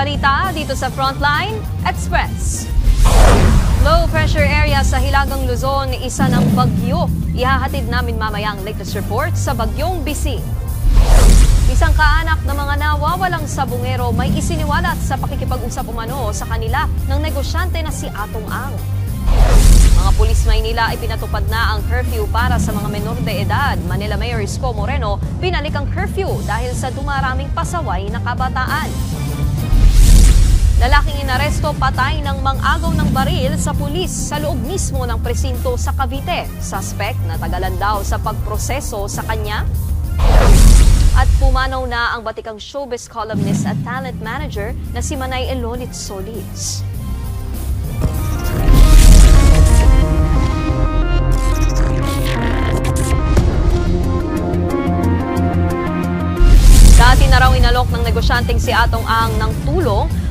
balita dito sa Frontline Express. Low pressure area sa Hilagang Luzon, isa ng bagyo. Ihahatid namin mamaya ang latest report sa bagyong Bising. Isang kaanak ng mga nawawalang sabungero may isiniwalat sa pakikipag-usap umano sa kanila ng negosyante na si Atong Ang. Mga pulis Maynila ay pinatupad na ang curfew para sa mga menor de edad. Manila Mayor Isko Moreno pinalik ang curfew dahil sa dumaraming pasaway na kabataan. Lalaking inaresto patay ng mang-agaw ng baril sa pulis sa loob mismo ng presinto sa Cavite. Suspect na tagalan daw sa pagproseso sa kanya. At pumanaw na ang batikang showbiz columnist at talent manager na si Manay Elolit Solis. Dati na raw inalok ng negosyanteng si Atong Ang ng tulong